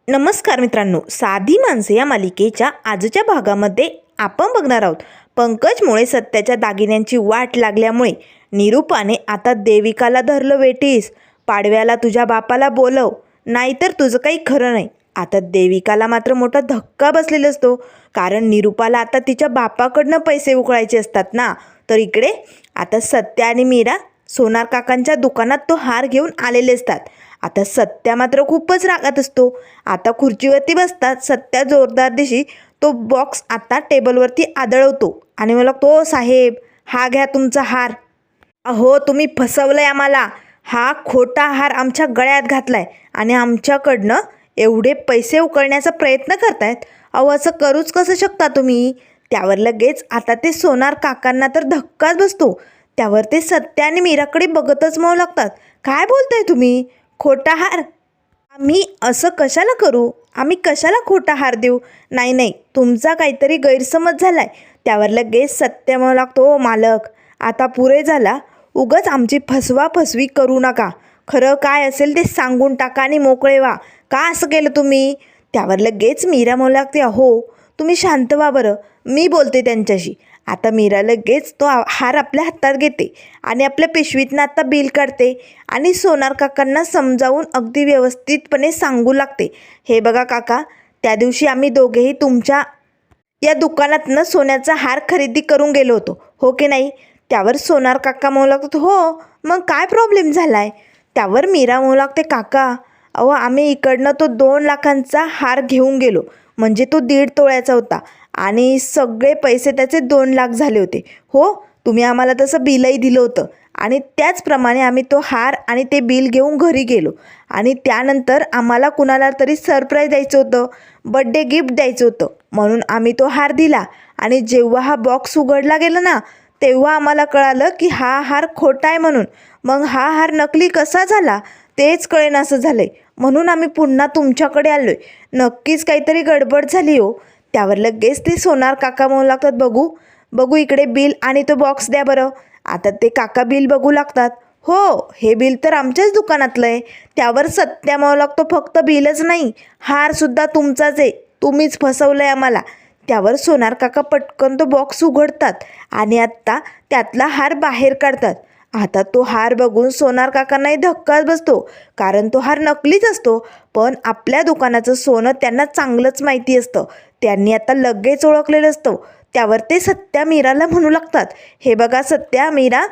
नमस्कार मित्रांनो, साधी माणसे या मालिकेच्या आजच्या भागामध्ये आपण बघणार आहोत. पंकजमुळे सत्याच्या दागिन्यांची वाट लागल्यामुळे निरूपाने आता देविकाला धरलं वेटीस. पाडव्याला तुझ्या बापाला बोलव, नाहीतर तुझं काही खरं नाही. आता देविकाला मात्र मोठा धक्का बसलेला असतो, कारण निरूपाला आता तिच्या बापाकडनं पैसे उकळायचे असतात ना. तर इकडे आता सत्या आणि मीरा सोनार काकांच्या दुकानात तो हार घेऊन आलेले असतात. आता सत्या मात्र खूपच रागात असतो. आता खुर्चीवरती बसतात सत्या जोरदार दिशी तो बॉक्स आता टेबलवरती आदळवतो आणि मला तो साहेब, हा घ्या तुमचा हार. अहो तुम्ही फसवलंय आम्हाला. हा खोटा हार आमच्या गळ्यात घातलाय आणि आमच्याकडनं एवढे पैसे उकळण्याचा प्रयत्न करतायत. अहो असं करूच कसं शकता तुम्ही. त्यावर लगेच आता ते सोनार काकांना तर धक्काच बसतो. त्यावर ते सत्या आणि मीराकडे बघतच मऊ लागतात. काय बोलताय तुम्ही? खोटा हार? आम्ही असं कशाला करू? आम्ही कशाला खोटा हार देऊ? नाही नाही, तुमचा काहीतरी गैरसमज झाला आहे. त्यावर लगेच सत्य म्हणू लागतो, ओ मालक आता पुरे झाला. उगाच आमची फसवाफसवी करू नका. खरं काय असेल ते सांगून टाका आणि मोकळे व्हा. का असं केलं तुम्ही? त्यावर लगेच मीरा म्हणू लागते, अहो तुम्ही शांत व्हा बरं, मी बोलते त्यांच्याशी. आता मीरा लगेच तो हार आपल्या हातात घेते आणि आपल्या पिशवीतनं आता बिल काढते आणि सोनार काकांना समजावून अगदी व्यवस्थितपणे सांगू लागते, हे बघा काका, त्या दिवशी आम्ही दोघेही तुमच्या या दुकानातनं सोन्याचा हार खरेदी करून गेलो होतो, हो की नाही? त्यावर सोनार काका म्हणू लागतात, हो मग काय प्रॉब्लेम झाला आहे? त्यावर मीरा म्हणू लागते, काका अहो आम्ही इकडनं तो 2 लाखांचा हार घेऊन गेलो, म्हणजे तो 1.5 तोळ्याचा होता आणि सगळे पैसे त्याचे 2 लाख झाले होते. हो, तुम्ही आम्हाला तसं बिलही दिलं होतं आणि त्याचप्रमाणे आम्ही तो हार आणि ते बिल घेऊन घरी गेलो आणि त्यानंतर आम्हाला कुणाला तरी सरप्राईज द्यायचं होतं, बड्डे गिफ्ट द्यायचं होतं, म्हणून आम्ही तो हार दिला. आणि जेव्हा हा बॉक्स उघडला गेला ना, तेव्हा आम्हाला कळालं की हा हार खोटा आहे म्हणून. मग हा हार नकली कसा झाला तेच कळेनासं झालं आहे, म्हणून आम्ही पुन्हा तुमच्याकडे आलो आहे. नक्कीच काहीतरी गडबड झाली हो. त्यावर लगेच ते सोनार काका म्हणू लागतात, बघू बघू इकडे बिल आणि तो बॉक्स द्या बरं. आता ते काका बिल बघू लागतात, हो हे बिल तर आमच्याच दुकानातलं आहे. त्यावर सत्या म्हणू लागतो, फक्त बिलच नाही, हारसुद्धा तुमचाच आहे, तुम्हीच फसवलं आहे आम्हाला. त्यावर सोनार काका पटकन तो बॉक्स उघडतात आणि आत्ता त्यातला हार बाहेर काढतात. आता तो हार बघून सोनार काकांनाही धक्काच बसतो, कारण तो हार नकलीच असतो. पण आपल्या दुकानाचं सोनं त्यांना चांगलंच माहिती असतं, त्यांनी आता लगेच ओळखलेलं असतं. त्यावर ते सत्या मीराला म्हणू लागतात, हे बघा सत्या, मीरा,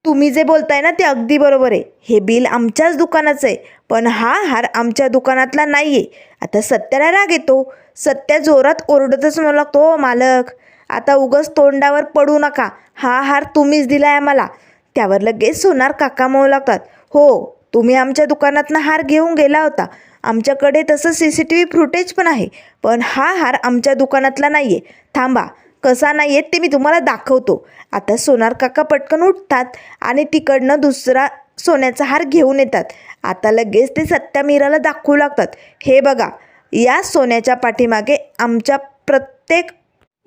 तुम्ही जे बोलताय ना ते अगदी बरोबर आहे. हे बिल आमच्याच दुकानाचं आहे, पण हा हार आमच्या दुकानातला नाही आहे. आता सत्याला राग येतो. सत्या जोरात ओरडतच म्हणू लागतो, ओ मालक आता उगाच तोंडावर पडू नका, हा हार तुम्हीच दिला आहे आम्हाला. त्यावर लगेच सोनार काका म्हणू लागतात, हो तुम्ही आमच्या दुकानातनं हार घेऊन गेला होता, आमच्याकडे तसं CCTV फुटेज पण आहे, पण हा हार आमच्या दुकानातला नाही आहे. थांबा, कसा नाही आहे ते मी तुम्हाला दाखवतो. आता सोनार काका पटकन उठतात आणि तिकडनं दुसरा सोन्याचा हार घेऊन येतात. आता लगेच ते सत्या मीराला दाखवू लागतात, हे बघा, या सोन्याच्या पाठीमागे आमच्या प्रत्येक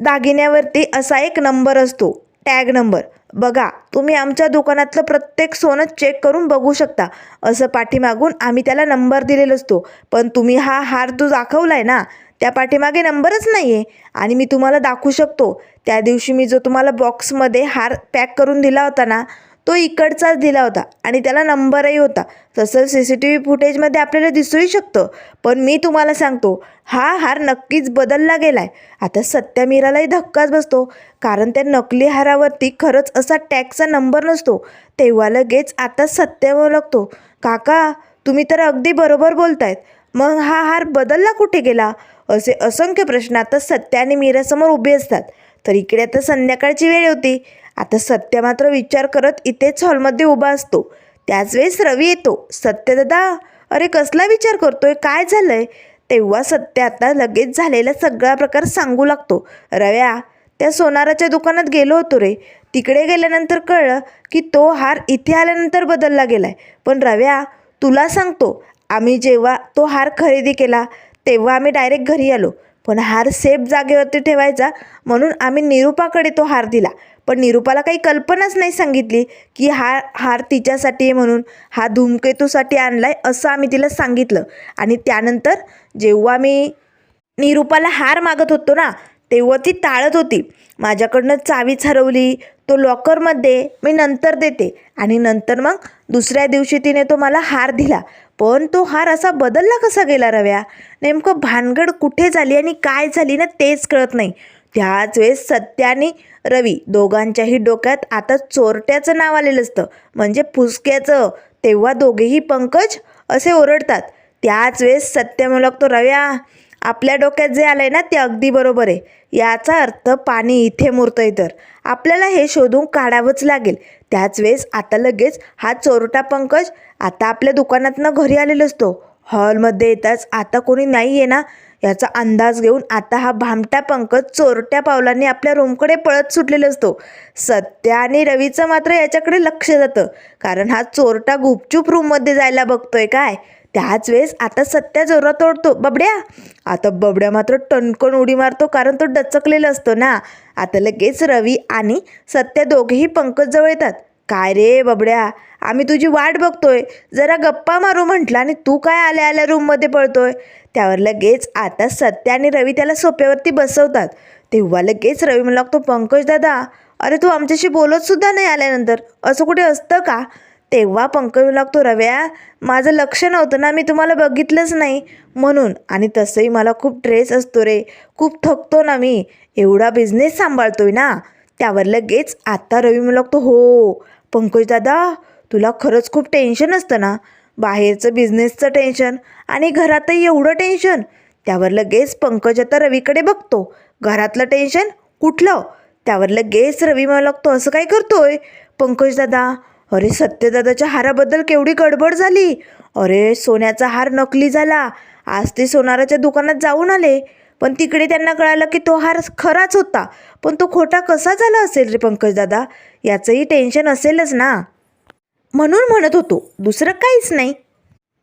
दागिन्यावरती असा एक नंबर असतो, टॅग नंबर. बघा, तुम्ही आमच्या दुकानातलं प्रत्येक सोनं चेक करून बघू शकता. असं पाठीमागून आम्ही त्याला नंबर दिलेला असतो, पण तुम्ही हा हार जो दाखवला आहे ना, त्या पाठीमागे नंबरच नाही आहे. आणि मी तुम्हाला दाखवू शकतो, त्या दिवशी मी जो तुम्हाला बॉक्समध्ये हार पॅक करून दिला होता ना, तो इकडचाच दिला होता आणि त्याला नंबरही होता. तसं CCTV फुटेजमध्ये आपल्याला दिसूही शकतं. पण मी तुम्हाला सांगतो, हा हार नक्कीच बदलला गेला आहे. आता सत्या मीरालाही धक्काच बसतो, कारण त्या नकली हारावरती खरंच असा टॅगचा नंबर नसतो. तेव्हा लगेच आता सत्या म्हणू लागतो, काका तुम्ही तर अगदी बरोबर बोलतायत, मग हा हार बदलला कुठे गेला? असे असंख्य प्रश्न आता सत्या आणि मीरासमोर उभे असतात. तर इकडे आता संध्याकाळची वेळ होती. आता सत्य मात्र विचार करत इथेच हॉलमध्ये उभा असतो. त्याच वेळेस रवी येतो. सत्य दादा, अरे कसला विचार करतोय, काय झालंय? तेव्हा सत्य आता लगेच झालेला सगळा प्रकार सांगू लागतो. रव्या, त्या सोनाराच्या दुकानात गेलो होतो रे. तिकडे गेल्यानंतर कळलं की तो हार इथे आल्यानंतर बदलला गेलाय. पण रव्या, तुला सांगतो, आम्ही जेव्हा तो हार खरेदी केला तेव्हा आम्ही डायरेक्ट घरी आलो, पण हार सेफ जागेवरती ठेवायचा म्हणून आम्ही निरूपाकडे तो हार दिला. पण निरूपाला काही कल्पनाच नाही सांगितली की हा हार तिच्यासाठी आहे म्हणून, हा धूमकेतूसाठी आणलाय असं आम्ही तिला सांगितलं. आणि त्यानंतर जेव्हा मी निरूपाला हार मागत होतो ना, तेव्हा ती टाळत होती. माझ्याकडनं चावीच हरवली, तो लॉकरमध्ये, मी नंतर देते. आणि नंतर मग दुसऱ्या दिवशी तिने तो मला हार दिला. पण तो हार असा बदलला कसा गेला रव्या? नेमकं भानगड कुठे झाली आणि काय झाली ना तेच कळत नाही. त्याच वेळेस सत्य आणि रवी दोघांच्याही डोक्यात आता चोरट्याचं नाव आलेलं असतं, म्हणजे फुसक्याचं. तेव्हा दोघेही पंकज असे ओरडतात. त्याच वेळेस सत्य म्हणू लागतो, रव्या आपल्या डोक्यात जे आलंय ना ते अगदी बरोबर आहे. याचा अर्थ पाणी इथे मुरतंय, तर आपल्याला हे शोधून काढावंच लागेल. त्याच वेळेस आता लगेच हा चोरटा पंकज आता आपल्या दुकानातनं घरी आलेला असतो. हॉलमध्ये येताच आता कोणी नाही आहे ना याचा अंदाज घेऊन आता हा भामटा पंकज चोरट्या पावलांनी आपल्या रूमकडे पळत सुटलेला असतो. सत्य आणि रवीचं मात्र याच्याकडे लक्ष जातं, कारण हा चोरटा गुपचूप रूममध्ये जायला बघतोय काय. त्याच वेळेस आता सत्या जोरात ओढतो, बबड्या. आता बबड्या मात्र टणकन उडी मारतो, कारण तो डचकलेला असतो ना. आता लगेच रवी आणि सत्या दोघेही पंकज जवळ येतात. काय रे बबड्या, आम्ही तुझी वाट बघतोय, जरा गप्पा मारू म्हटलं आणि तू काय आल्या आल्या रूममध्ये पळतोय. त्यावर लगेच आता सत्या आणि रवी त्याला सोप्यावरती बसवतात. तेव्हा लगेच रवी म्हणू लागतो, पंकज दादा, अरे तू आमच्याशी बोलत सुद्धा नाही आल्यानंतर, असं कुठे असतं का? तेव्हा पंकज म्हणू लागतो, रव्या माझं लक्ष नव्हतं ना, मी तुम्हाला बघितलंच नाही म्हणून. आणि तसंही मला खूप स्ट्रेस असतो रे, खूप थकतो ना मी, एवढा बिझनेस सांभाळतोय ना. त्यावर लगेच आता रवी म्हणू लागतो, हो पंकज दादा, तुला खरंच खूप टेन्शन असतं ना, बाहेरचं बिझनेसचं टेन्शन आणि घरातही एवढं टेन्शन. त्यावर लगेच पंकज आता रवीकडे बघतो, घरातलं टेन्शन कुठलं? त्यावर लगेच रवी म्हणू लागतो, असं काय करतोय पंकज दादा? अरे सत्यदादाच्या हाराबद्दल केवढी गडबड झाली. अरे सोन्याचा हार नकली झाला. आज ते सोनाराच्या दुकानात जाऊन आले, पण तिकडे त्यांना कळालं की तो हार खराच होता. पण तो खोटा कसा झाला असेल रे पंकज दादा? याचंही टेन्शन असेलच ना. म्हणून म्हणत होतो, दुसरं काहीच नाही.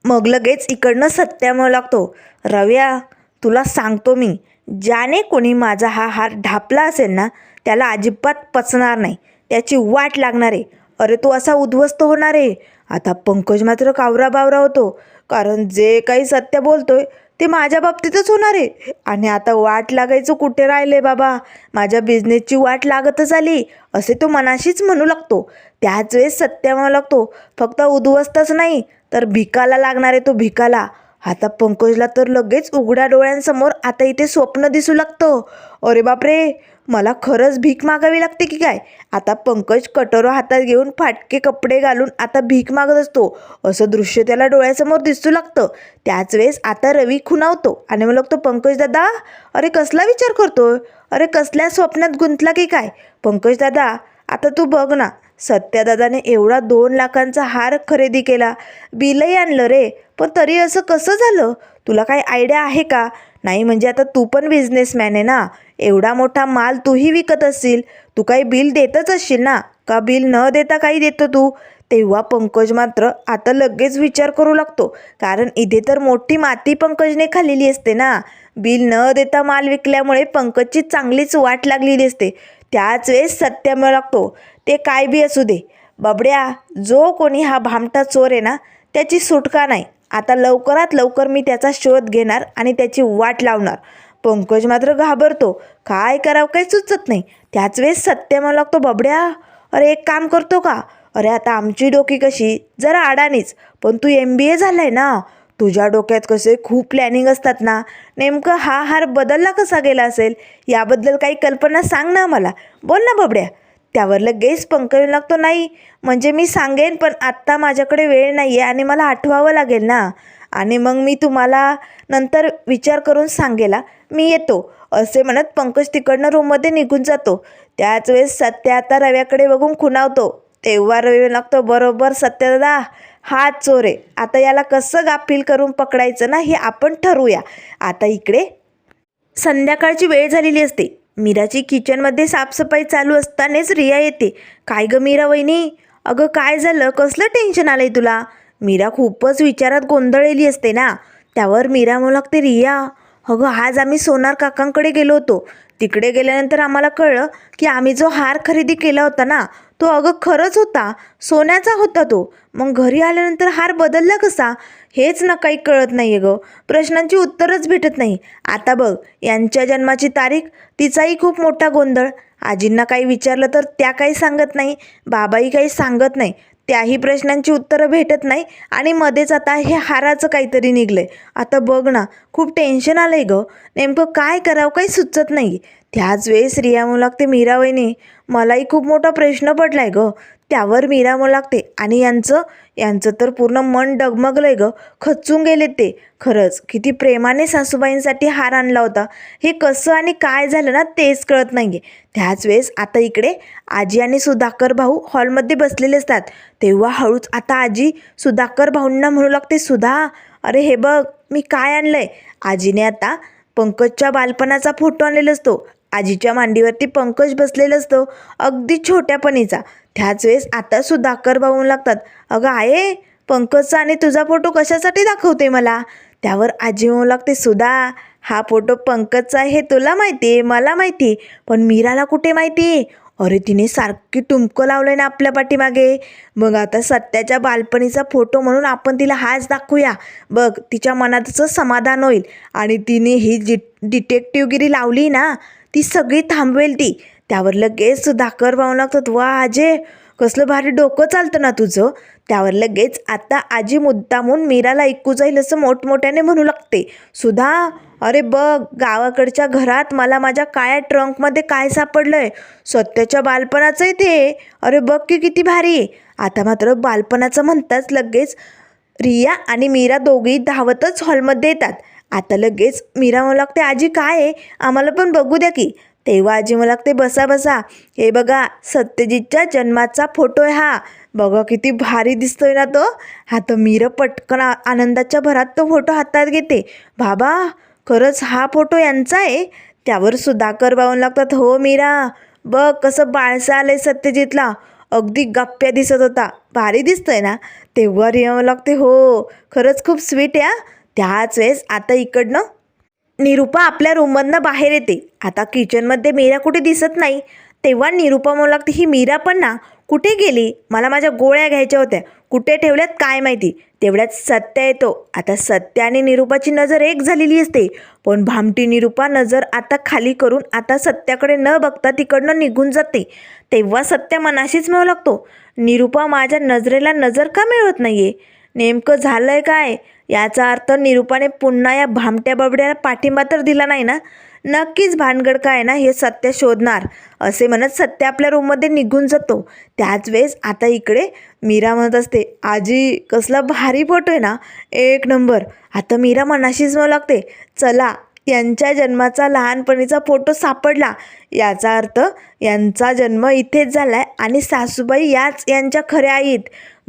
मग लगेच इकडनं सत्या म्हणू लागतो, रव्या तुला सांगतो मी, ज्याने कोणी माझा हा हार ढापला असेल ना त्याला अजिबात पचणार नाही, त्याची वाट लागणार आहे. अरे तो असा उद्ध्वस्त होणार आहे. आता पंकज मात्र कावरा बावरा होतो, कारण जे काही सत्य बोलतोय ते माझ्या बाबतीतच होणार आहे. आणि आता वाट लागायचं कुठे राहिले बाबा, माझ्या बिझनेसची वाट लागतच आली, असे तो मनाशीच म्हणू लागतो. त्याच वेळेस सत्य म्हणू लागतो, फक्त उद्ध्वस्तच नाही तर भिकाला लागणार आहे तो, भिकाला. आता पंकजला तर लगेच उघड्या डोळ्यांसमोर आता इथे स्वप्न दिसू लागतं. अरे बापरे, मला खरंच भीक मागावी लागते की काय? आता पंकज कटोरा हातात घेऊन फाटके कपडे घालून आता भीक मागत असतो, असं दृश्य त्याला डोळ्यासमोर दिसू लागतं. त्याच वेळेस आता रवी खुणावतो आणि मग लागतो, पंकज दादा, अरे कसला विचार करतोय? अरे कसल्या स्वप्नात गुंतला की काय? पंकज दादा आता तू बघ ना, सत्यादादाने एवढा 2 लाखांचा हार खरेदी केला, बिलही आणलं रे, पण तरी असं कसं झालं? तुला काही आयडिया आहे का? नाही म्हणजे आता तू पण बिझनेसमॅन आहे ना, एवढा मोठा माल तूही विकत असशील, तू काही बिल देतच असशील ना, का बिल न देता काही देतो तू? तेव्हा पंकज मात्र आता लगेच विचार करू लागतो, कारण इथे तर मोठी माती पंकजने खाल्लेली असते ना. बिल न देता माल विकल्यामुळे पंकजची चांगलीच वाट लागलेली असते. त्याच वेळेस सत्य म्हणू लागतो, ते काय बी असू दे बबड्या, जो कोणी हा भामटा चोर आहे ना त्याची सुटका नाही. आता लवकरात लवकर मी त्याचा शोध घेणार आणि त्याची वाट लावणार. पंकज मात्र घाबरतो, काय करावं काही सुचत नाही. त्याच वेळेस सत्य म्हणू लागतो, बबड्या अरे एक काम करतो का? अरे आता आमची डोकी कशी जरा अडाणीच, पण तू MBA झालाय ना, तुझ्या डोक्यात कसे खूप प्लॅनिंग असतात ना, नेमकं हा हार बदलला कसा गेला असेल याबद्दल काही कल्पना सांग ना मला, बोल ना बबड्या. त्यावर लगेच पंकज लागतो, नाही म्हणजे मी सांगेन, पण आत्ता माझ्याकडे वेळ नाही आहे आणि मला आठवावं लागेल ना, आणि मग मी तुम्हाला नंतर विचार करून सांगेला, मी येतो, असे म्हणत पंकज तिकडनं रूममध्ये निघून जातो. त्याच वेळेस सत्य आता रव्याकडे बघून खुणावतो. तेव्हा रवी लागतो, बरोबर सत्यदादा हा चोर आहे, आता याला कसं गाफील करून पकडायचं ना हे आपण ठरवूया. आता इकडे संध्याकाळची वेळ झालेली असते. मीराची किचनमध्ये साफसफाई चालू असतानाच रिया येते. काय गं मीरा वहिनी, अगं काय झालं, कसलं टेन्शन आलंय तुला? मीरा खूपच विचारात गोंधळलेली असते ना. त्यावर मीरा म्हणू लागते, रिया अगं आज आम्ही सोनार काकांकडे गेलो होतो, तिकडे गेल्यानंतर आम्हाला कळलं की आम्ही जो हार खरेदी केला होता ना, तो अगं खरंच होता, सोन्याचा होता तो. मग घरी आल्यानंतर हार बदलला कसा, हेच ना काही कळत नाही आहे गं. प्रश्नांची उत्तरच भेटत नाही. आता बघ, यांच्या जन्माची तारीख, तिचाही खूप मोठा गोंधळ. आजींना काही विचारलं तर त्या काही सांगत नाही, बाबाही काही सांगत नाही. त्याही प्रश्नांची उत्तरं भेटत नाही आणि मध्येच आता हे हाराचं काहीतरी निघलंय. आता बघ ना, खूप टेन्शन आलंय गं. नेमकं काय करावं काही सुचत नाही. त्याच वेळेस रिया म्हणू लागते, मीरा वहिनी, मलाही खूप मोठा प्रश्न पडलाय गं. त्यावर मीरा म्हणू लागते, आणि यांचं तर पूर्ण मन डगमगलंय गं. खचून गेले ते. खरंच किती प्रेमाने सासूबाईंसाठी हार आणला होता. हे कसं आणि काय झालं ना तेच कळत नाही. त्याच वेळेस आता इकडे आजी आणि सुधाकर भाऊ हॉलमध्ये बसलेले असतात. तेव्हा हळूच आता आजी सुधाकर भाऊंना म्हणू लागते, सुधा, अरे हे बघ मी काय आणलंय. आजीने आता पंकजच्या बालपणाचा फोटो आणलेला असतो. आजीच्या मांडीवरती पंकज बसलेला असतो, अगदी छोट्यापणीचा. त्याच वेळेस आता सुधाकर भाऊ लागतात, अगं आहे, पंकजचा आणि तुझा फोटो कशासाठी दाखवते मला. त्यावर आजी म्हणू लागते, सुधा, हा फोटो पंकजचा आहे हे तुला माहिती आहे, मला माहिती आहे, पण मीराला कुठे माहिती आहे. अरे तिने सारखी टुमकं लावलंय ना आपल्या पाठीमागे. मग आता सत्याच्या बालपणीचा फोटो म्हणून आपण तिला हाच दाखवूया. बघ तिच्या मनाचं समाधान होईल आणि तिने ही डिटेक्टिव्हगिरी लावली ना, ती सगळी थांबवेल ती. त्यावर लगेच सुधाकर भाऊ लागतात, वा आजे, कसलं भारी डोकं चालतं ना तुझं. त्यावर लगेच आता आजी मुद्दामून मीराला ऐकू जाईल असं मोठमोठ्याने म्हणू लागते, सुधा, अरे बघ, गावाकडच्या घरात मला माझ्या काळ्या ट्रंकमध्ये काय सापडलंय, सत्याच्या बालपणाचं आहे ते. अरे बघ की किती भारी. आता मात्र बालपणाचं म्हणताच लगेच रिया आणि मीरा दोघी धावतच हॉलमध्ये येतात. आता लगेच मीरा म्हणू लागते, आजी काय आहे, आम्हाला पण बघू द्या की. तेव्हा आजी म्हणू लागते, बसा बसा, हे बघा सत्यजितच्या जन्माचा फोटो आहे हा. बघा किती भारी दिसतोय ना तो. हा तर मीरा पटकन आनंदाच्या भरात तो फोटो हातात घेते. बाबा, खरंच हा फोटो यांचा आहे. त्यावर सुधाकर भाऊ लागतात, हो मीरा, बघ कसं बाळसं आलंय सत्यजितला, अगदी गप्प्या दिसत होता, भारी दिसतंय ना. तेव्हा रिया लागते, हो खरंच खूप स्वीट आहे. त्याच वेळेस आता इकडनं निरूपा आपल्या रूममधनं बाहेर येते. आता किचनमध्ये मीरा कुठे दिसत नाही. तेव्हा निरूपा म्हणू लागते, ही मीरा पण ना कुठे गेली, मला माझ्या गोळ्या घ्यायच्या होत्या, कुठे ठेवल्यात काय माहिती. तेवढ्यात सत्य येतो. आता सत्य आणि निरूपाची नजर एक झालेली असते, पण भामटी निरूपा नजर आता खाली करून आता सत्याकडे न बघता तिकडनं निघून जाते. तेव्हा सत्य मनाशीच म्हणू लागतो, निरूपा माझ्या नजरेला नजर का मिळवत नाहीये, नेमकं झालंय काय. याचा अर्थ निरूपाने पुन्हा या भामट्या बबड्याला पाठिंबा तर दिला नाही ना. नक्कीच भानगड काय ना हे सत्य शोधणार, असे म्हणत सत्य आपल्या रूममध्ये निघून जातो. त्याच वेळेस आता इकडे मीरा म्हणत असते, आजी कसला भारी फोटो आहे ना, एक नंबर. आता मीरा मनाशीच म्हणू लागते, चला, यांच्या जन्माचा लहानपणीचा फोटो सापडला. याचा अर्थ यांचा जन्म इथेच झाला आहे आणि सासूबाई याच यांच्या खऱ्या आहेत.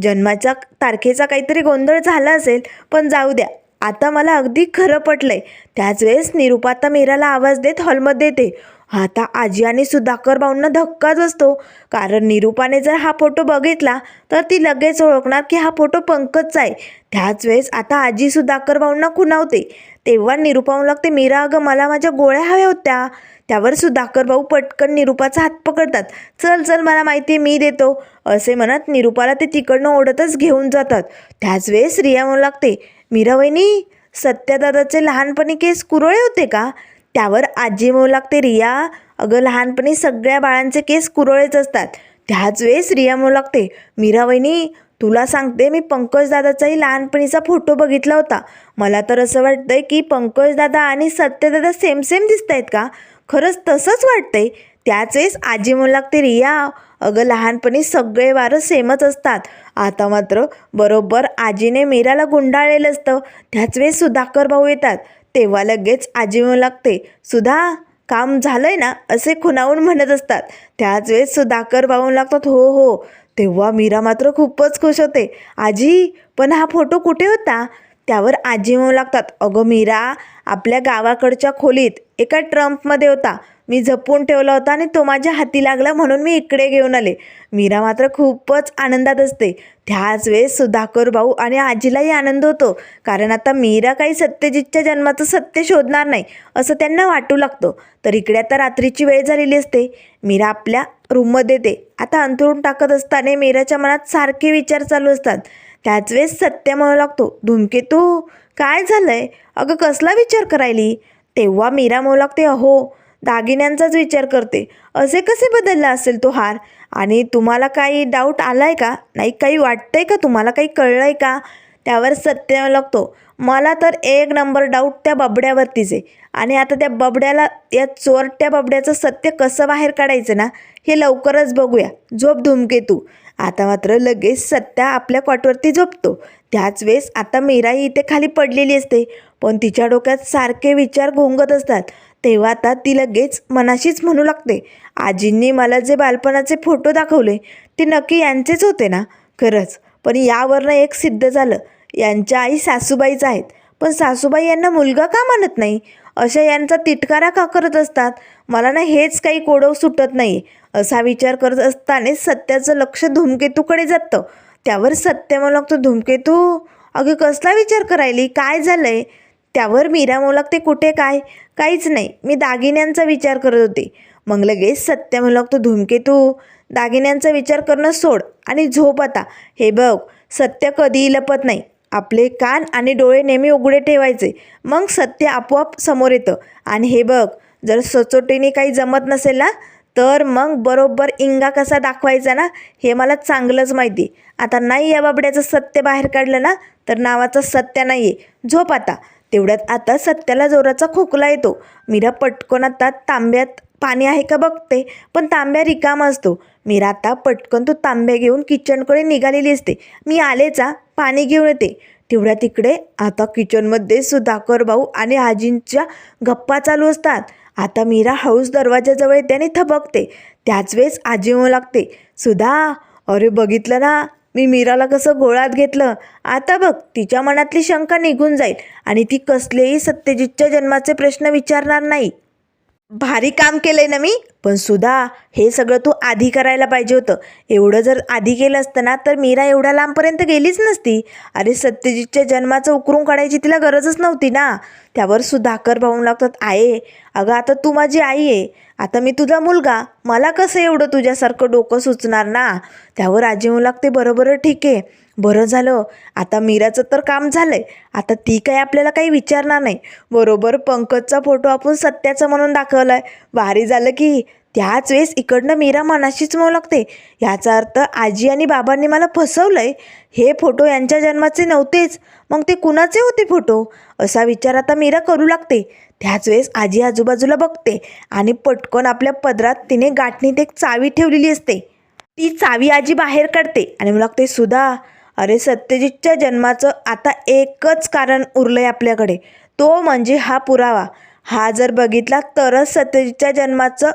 जन्माच्या तारखेचा काहीतरी गोंधळ झाला असेल, पण जाऊ द्या, आता मला अगदी खरं पटलंय. त्याच वेळेस निरूपा आता मीराला आवाज देत हॉलमध्ये येते. आता आजी आणि सुधाकर भाऊंना धक्काच असतो, कारण निरूपाने जर हा फोटो बघितला तर ती लगेच ओळखणार की हा फोटो पंकजचा आहे. त्याच वेळेस आता आजी सुधाकर भाऊंना खुणावते. तेव्हा निरूपा म्हणू लागते, मीरा अगं मला माझ्या गोळ्या हव्या होत्या. त्यावर सुधाकर भाऊ पटकन निरूपाचा हात पकडतात, चल चल मला माहिती आहे मी देतो, असे म्हणत निरूपाला ते तिकडनं ओढतच घेऊन जातात. त्याच वेळेस रिया म्हणू लागते, मीरा वहिनी, सत्यादादाचे लहानपणी केस कुरळे होते का. त्यावर आजी म्हणू लागते, रिया अगं लहानपणी सगळ्या बाळांचे केस कुरळेच असतात. त्याच वेळेस रिया म्हणू लागते, मीरा वहिनी, तुला सांगते, मी पंकजदादाचाही लहानपणीचा फोटो बघितला होता. मला तर असं वाटतंय की पंकजदादा आणि सत्यदादा सेम सेम दिसत आहेत का. खरंच तसंच वाटतंय. त्याच वेळेस आजी म्हणू लागते, रिया अगं लहानपणी सगळे वारं सेमच असतात. आता मात्र बरोबर आजीने मीराला गुंडाळलेलं असतं. त्याच वेळेस सुधाकर भाऊ येतात. तेव्हा लगेच आजी म्हणू लागते, सुधा, काम झालंय ना, असे खुणावून म्हणत असतात. त्याच वेळेस सुधाकर भाऊ लागतात, हो हो. तेव्हा मीरा मात्र खूपच खुश होते, आजी पण हा फोटो कुठे होता. त्यावर आजी म्हणू लागतात, अगं मीरा, आपल्या गावाकडच्या खोलीत एका ट्रंपमध्ये होता. मी जपून ठेवला होता आणि तो माझ्या हाती लागला म्हणून मी इकडे घेऊन आले. मीरा मात्र खूपच आनंदात असते. त्याच वेळेस सुधाकर भाऊ आणि आजीलाही आनंद होतो, कारण आता मीरा काही सत्यजितच्या जन्माचं सत्य शोधणार नाही असं त्यांना वाटू लागतं. तर इकडे आता रात्रीची वेळ झालेली असते. मीरा आपल्या रूममध्ये येते. आता अंथरूण टाकत असताना मीराच्या मनात सारखे विचार चालू असतात. त्याच वेळेस सत्य म्हणू लागतो, धूमकेतू काय झालंय अगं, कसला विचार करायली? तेव्हा मीरा म्हणू लागते, अहो दागिन्यांचाच विचार करते. असे कसे बदलला असेल तो हार? आणि तुम्हाला काही डाऊट आलाय का? नाही काही वाटतंय का तुम्हाला? काही कळलंय का? त्यावर सत्य लागतो, मला तर एक नंबर डाऊट त्या बबड्यावरतीच आहे. आणि आता त्या बबड्याला, या चोरट्या बबड्याचं सत्य कसं बाहेर काढायचं ना, हे लवकरच बघूया. झोप धूमकेतू. आता मात्र लगेच सत्या आपल्या कॉटवरती झोपतो. त्याच वेळेस आता मीराही इथे खाली पडलेली असते, पण तिच्या डोक्यात सारखे विचार घोंगत असतात. तेव्हा आता ती लगेच मनाशीच म्हणू लागते, आजींनी मला जे बालपणाचे फोटो दाखवले ते नक्की यांचेच होते ना? खरंच, पण यावरनं एक सिद्ध झालं, यांच्या आई सासूबाईच आहेत. पण सासूबाई यांना मुलगा का म्हणत नाही? अशा यांचा तिटकारा का करत असतात? मला ना हेच काही कोडव सुटत नाही. असा विचार करत असतानाच सत्याचं लक्ष धूमकेतूकडे जातं. त्यावर सत्य म्हणू लागतो, धूमकेतू अगं कसला विचार करायली, काय झालंय? त्यावर मीरा म्हणू लागते, कुठे काय, काहीच नाही, मी दागिन्यांचा विचार करत होते. मग लगेच सत्य म्हणू लागतो, धूमकेतू दागिन्यांचा विचार करणं सोड आणि झोप आता. हे बघ, सत्य कधीही लपत नाही. आपले कान आणि डोळे नेहमी उघडे ठेवायचे, मग सत्य आपोआप समोर येतं. आणि हे बघ, जर सचोटीने काही जमत नसेल ना, तर मग बरोबर इंगा कसा दाखवायचा ना, हे मला चांगलंच माहिती. आता नाही या बाबड्याचं सत्य बाहेर काढलं ना, तर नावाचं सत्य नाही आहे. झोप आता. तेवढ्यात आता सत्याला जोराचा खोकला येतो. मीरा पटकन आता तांब्यात पाणी आहे का बघते, पण तांब्या रिकामा असतो. मीरा आता पटकन तो तांब्या घेऊन किचनकडे निघालेली असते. मी आलेचा, पाणी घेऊन येते. तेवढ्या तिकडे आता किचनमध्ये सुधाकर भाऊ आणि आजींच्या गप्पा चालू असतात. आता मीरा हळूच दरवाजाजवळ येते आणि थबकते. त्याच वेळेस आजी म्हणू लागते, सुधा अरे बघितलं ना, मी मीराला कसं गोळात घेतलं. आता बघ, तिच्या मनातली शंका निघून जाईल आणि ती कसलेही सत्यजितच्या जन्माचे प्रश्न विचारणार नाही. भारी काम केलंय ना मी. पण सुधा, हे सगळं तू आधी करायला पाहिजे होतं. एवढं जर आधी केलं असतं ना, तर मीरा एवढ्या लांबपर्यंत गेलीच नसती. अरे सत्यजितच्या जन्माचं उकरून काढायची तिला गरजच नव्हती ना. त्यावर सुधाकर भाऊ लागतात, आहे अगं, आता तू माझी आई आहे, आता मी तुझा मुलगा, मला कसं एवढं तुझ्यासारखं डोकं सुचणार ना. त्यावर आजी म्हणू लागते, बरोबर ठीक आहे, बरं झालं, आता मीराचं तर काम झालंय, आता ती काय आपल्याला काही विचारणार नाही. बरोबर पंकजचा फोटो आपण सत्याचा म्हणून दाखवलाय, भारी झालं की. त्याच वेळेस इकडनं मीरा मनाशीच म्हणू लागते, याचा अर्थ आजी आणि बाबांनी मला फसवलंय. हे फोटो यांच्या जन्माचे नव्हतेच, मग ते कुणाचे होते फोटो? असा विचार आता मीरा करू लागते. त्याच वेळेस आजी आजूबाजूला बघते आणि पटकन आपल्या पदरात तिने गाठणीत एक चावी ठेवलेली असते. ती चावी आजी बाहेर काढते आणि म्हणू लागते, सुधा अरे सत्यजितच्या जन्माचं आता एकच कारण उरलंय आपल्याकडे, तो म्हणजे हा पुरावा. हा जर बघितला तरच सत्यजितच्या जन्माचं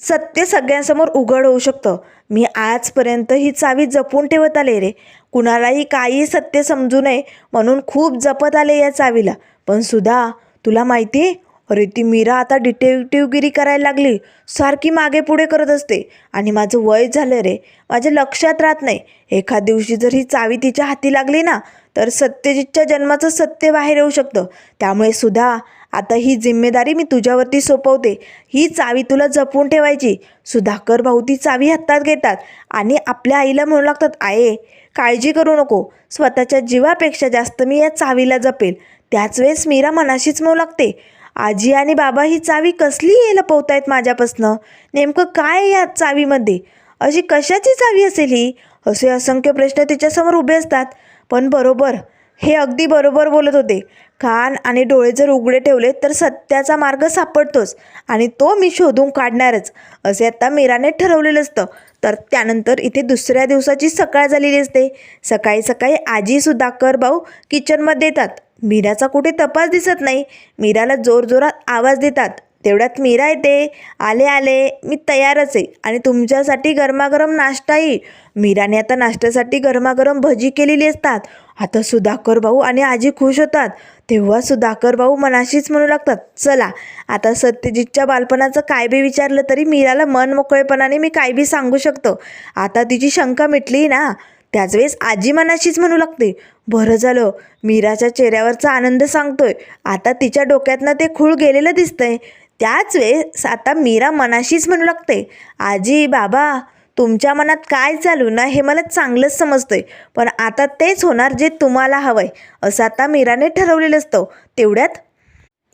सत्य सगळ्यांसमोर उघड होऊ शकतं. मी आजपर्यंत ही चावी जपून ठेवत आले रे. कुणालाही काही सत्य समजू नये म्हणून खूप जपत आले या चावीला. पण सुधा, तुला माहिती आहे, अरे ती मीरा आता डिटेक्टिव्हगिरी करायला लागली, सारखी मागे पुढे करत असते. आणि माझं वय झालं रे, माझ्या लक्षात राहत नाही. एखाद दिवशी जर ही चावी तिच्या हाती लागली ना, तर सत्यजितच्या जन्माचं सत्य बाहेर येऊ शकतं. त्यामुळे सुधा, आता ही जिम्मेदारी मी तुझ्यावरती सोपवते. ही चावी तुला जपून ठेवायची. सुधाकर भाऊ ती चावी हातात घेतात आणि आपल्या आईला म्हणू लागतात, आहे काळजी करू नको, स्वतःच्या जीवापेक्षा जास्त मी या चावीला जपेल. त्याच वेळेस मीरा मनाशीच म्हणू लागते, आजी आणि बाबा ही चावी कसली लपवतायत माझ्यापासनं? नेमकं काय आहे या चावीमध्ये? अशी कशाची चावी असेल ही? असे असंख्य प्रश्न तिच्यासमोर उभे असतात. पण बरोबर, हे अगदी बरोबर बोलत होते. कान आणि डोळे जर उघडे ठेवले तर सत्याचा मार्ग सापडतोच आणि तो मी शोधून काढणारच, असे आता मीराने ठरवलेलं असतं. तर त्यानंतर इथे दुसऱ्या दिवसाची सकाळ झालेली असते. सकाळी सकाळी आजी सुधाकर भाऊ किचनमध्ये येतात. मीराचा कुठे तपास दिसत नाही. मीराला जोरजोरात आवाज देतात. तेवढ्यात मीरा येते, आले आले, मी तयारच आहे आणि तुमच्यासाठी गरमागरम नाश्ताही. मीराने आता नाश्त्यासाठी गरमागरम भजी केलेली असतात. आता सुधाकर भाऊ आणि आजी खुश होतात. तेव्हा सुधाकर भाऊ मनाशीच म्हणू लागतात, चला आता सत्यजितच्या बालपणाचं काय बी विचारलं तरी मीराला मन मोकळेपणाने मी काय बी सांगू शकतो. आता तिची शंका मिटली ना. त्याच वेळेस आजी मनाशीच म्हणू लागते, बरं झालं मीराच्या चेहऱ्यावरचा आनंद सांगतोय, आता तिच्या डोक्यातनं ते खूळ गेलेलं दिसतंय. त्याच वेळेस आता मीरा मनाशीच म्हणू लागते, आजी बाबा तुमच्या मनात काय चालू ना हे मला चांगलंच समजतंय, पण आता तेच होणार जे तुम्हाला हवंय असं आता मीराने ठरवलेलं असतं. तेवढ्यात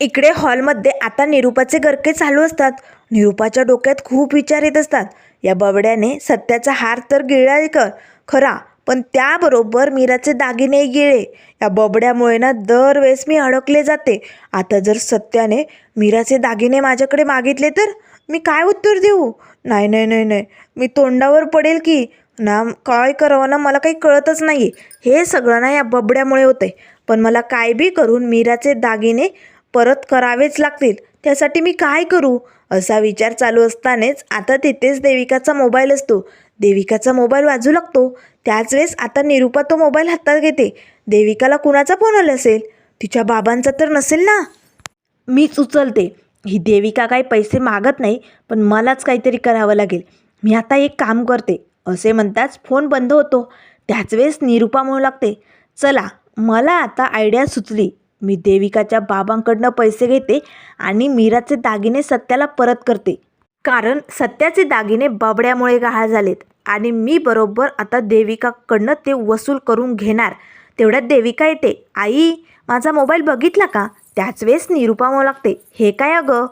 इकडे हॉलमध्ये आता निरूपाचे गरके चालू असतात. निरूपाच्या डोक्यात खूप विचार येत असतात. या बबड्याने सत्याचा हार तर गिळला खरा, पण त्याबरोबर मीराचे दागिने गिळे. या बबड्यामुळे ना दरवेळेस मी अडकले जाते. आता जर सत्याने मीराचे दागिने माझ्याकडे मागितले तर मी काय उत्तर देऊ? नाही नाही नाही नाही, मी तोंडावर पडेल की ना, काय करावं ना मला काही कळतच नाही. हे सगळं ना या बबड्यामुळे होतंय, पण मला काय बी करून मीराचे दागिने परत करावेच लागतील. त्यासाठी मी काय करू असा विचार चालू असतानाच आता तिथेच देविकाचा मोबाईल असतो. देविकाचा मोबाईल वाजू लागतो. त्याच वेळेस आता निरूपा तो मोबाईल हातात घेते. देविकाला कुणाचा फोन आला असेल? तिच्या बाबांचा तर नसेल ना? मीच उचलते. ही देविका काही पैसे मागत नाही, पण मलाच काहीतरी करावं लागेल. मी आता एक काम करते असे म्हणताच फोन बंद होतो. त्याच वेळेस निरूपा म्हणू लागते, चला मला आता आयडिया सुचली. मी देविकाच्या बाबांकडनं पैसे घेते आणि मीराचे दागिने सत्याला परत करते. कारण सत्याचे दागिने बबड्यामुळे गहाळ झालेत आणि मी बरोबर आता देविकाकडनं ते वसूल करून घेणार. तेवढ्यात देविका येते, आई माझा मोबाईल बघितला का? त्याच वेळेस निरूपा म्हणू लागते, हे काय अगं?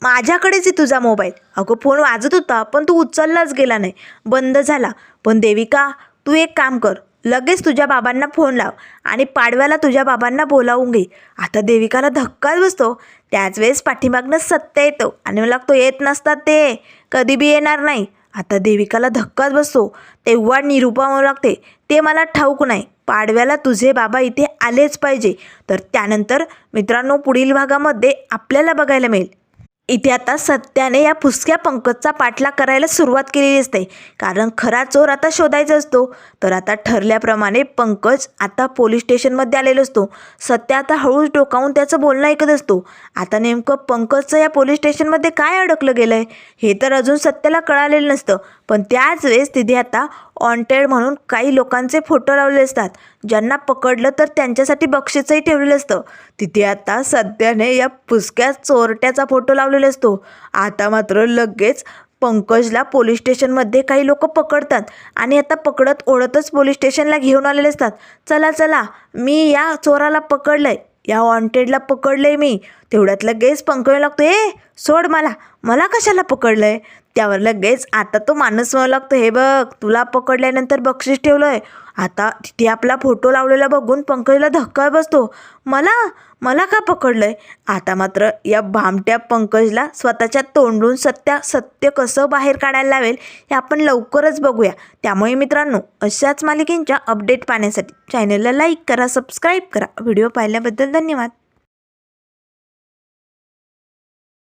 माझ्याकडेच आहे तुझा मोबाईल. अगं फोन वाजत होता पण तू उचललाच गेला नाही, बंद झाला. पण देविका तू एक काम कर, लगेच तुझ्या बाबांना फोन लाव आणि पाडव्याला तुझ्या बाबांना बोलावून घे. आता देविकाला धक्काच बसतो. त्याच वेळेस पाठीमागनं सत्य येतो आणि मला लागतो, येत नसतात ते कधी बी येणार नाही. आता देविकाला धक्काच बसतो. तेव्हा निरूपा म्हणू लागते, ते मला ठाऊक नाही, पाडव्याला तुझे बाबा इथे आलेच पाहिजे. तर त्यानंतर मित्रांनो पुढील भागामध्ये आपल्याला बघायला मिळेल. इथे आता सत्याने या फुसक्या पंकजचा पाठलाग करायला सुरुवात केलेली असते, कारण खरा चोर आता शोधायचा असतो. तर आता ठरल्याप्रमाणे पंकज आता पोलीस स्टेशनमध्ये आलेलो असतो. सत्य आता हळूच डोकावून त्याचं बोलणं ऐकत असतो. आता नेमकं पंकजचं या पोलीस स्टेशनमध्ये काय अडकलं गेलं आहे हे तर अजून सत्याला कळालेलं नसतं. पण त्याच वेळेस तिथे आता वॉन्टेड म्हणून काही लोकांचे फोटो लावलेले असतात. ज्यांना पकडलं तर त्यांच्यासाठी बक्षीसही ठेवलेलं असतं. तिथे आता सत्याने या फुसक्या चोरट्याचा फोटो लावलेला असतो. आता मात्र लगेच पंकजला पोलीस स्टेशनमध्ये काही लोक पकडतात आणि आता पकडत ओढतच पोलीस स्टेशनला घेऊन आलेले असतात. चला चला, मी या चोराला पकडलंय, या वॉन्टेडला पकडलंय मी. तेवढ्यात लगेच पंकज लागतो, सोड मला, मला कशाला पकडलंय? त्यावर लगेच आता तो माणूस म्हणू लागतो, हे बघ तुला पकडल्यानंतर बक्षीस ठेवलंय. आता तिथे आपला फोटो लावलेला बघून पंकजला धक्का बसतो, मला का पकडलंय? आता मात्र या भामट्या पंकजला स्वतःच्या तोंडून सत्य कसं बाहेर काढायला लावेल हे आपण लवकरच बघूया. त्यामुळे मित्रांनो अशाच मालिकेंच्या अपडेट पाहण्यासाठी चॅनलला लाईक करा, सबस्क्राईब करा. व्हिडिओ पाहिल्याबद्दल धन्यवाद.